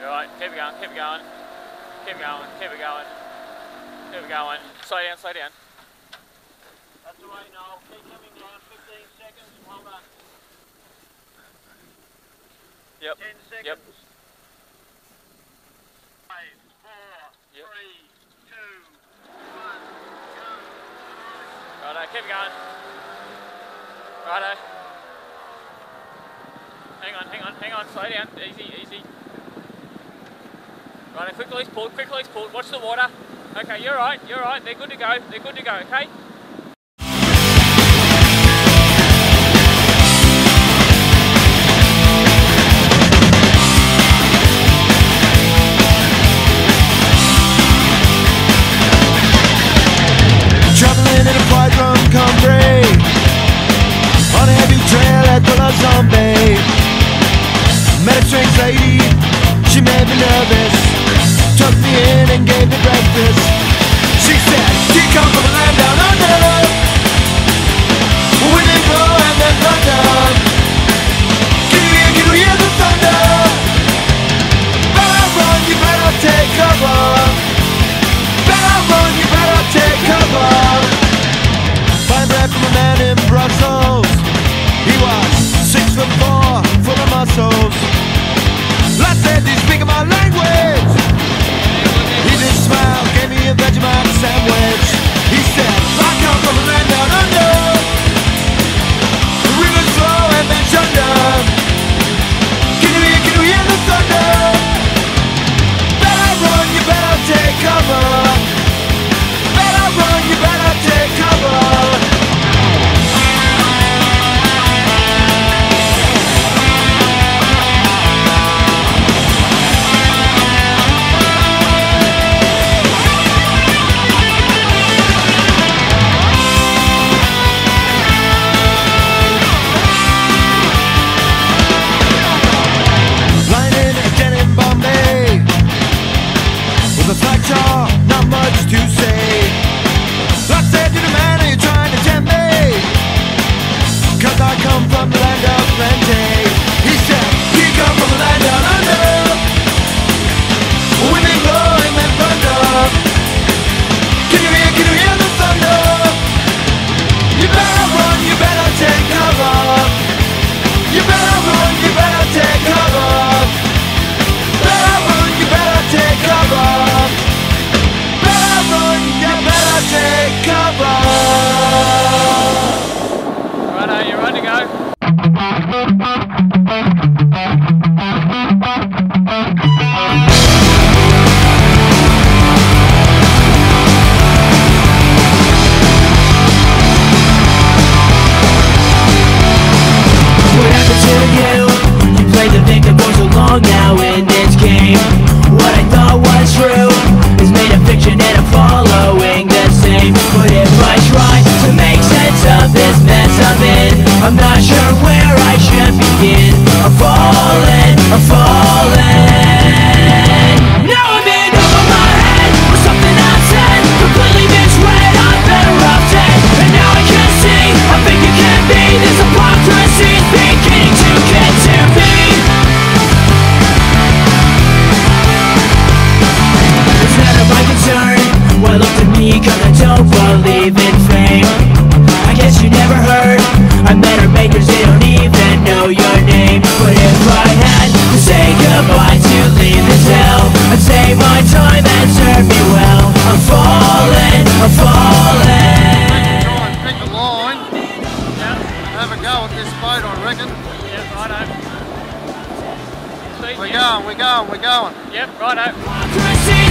Alright, keep it going, keep it going. Keep it going, keep it going. Keep it going. Slow down, slow down. That's the way, Noel. Keep coming down. 15 seconds. Hold on. Yep. 10 seconds. Yep. 5, 4, yep. 3, 2, 1, go. Righto, keep it going. Righto. Hang on, hang on, hang on. Slow down. Easy, easy. Righto, quick release pull, quick release pull. Watch the water. Okay, you're right, you're right. They're good to go. They're good to go, okay? Traveling in a white rum Cambrai on a heavy trail at the La Zombie. Met a strange lady, she made me nervous. Took me in and gave me breakfast. She said, "You come from a land down under, wind and blow and then thunder. Can you hear the thunder? Better run, you better take cover. Better run, you better take cover." Fine bread from a man in Brussels. He was 6'4", full of muscles. I said, "Do you speak my language?" He just smiled, gave me a Vegemite sandwich. He said, "I come from a land down under, the river's flow and then thunder. Can you hear the thunder? Better run, you better take cover. Better run, you better take cover." Not much to say. I said to the man, "Are you trying to tempt me? 'Cause I come from the land of plenty." He said, "You come from the land down under, wind and blowing and thunder. Can you hear the thunder? You better run, you better take cover. You better run, you better take cover. Better run, you better take cover. Take cover. Righto, you're ready to go. What happened to you? You played the victim for so long now in this game. What I thought was true is made a fiction and I'm following the same. But if I try to make sense of this mess I'm in, I'm not sure where I should begin. I'm falling, I'm falling. Now I'm in over my head with something I said, completely misread, I'm better off dead. And now I can see, I think it can be, this hypocrisy is beginning to get to me. It's none of my concern, well look to me, 'cause I don't believe in fame. I guess you never heard, I met her makers, they don't even know your name. But if I had to say goodbye to leave this hell, I'd save my time and serve me well. I'm falling, I'm falling. Try and pick a line. Yep. Have a go at this boat, I reckon. Yep, righto. We're going, we're going, we're going. Yep, righto. Hypocrisy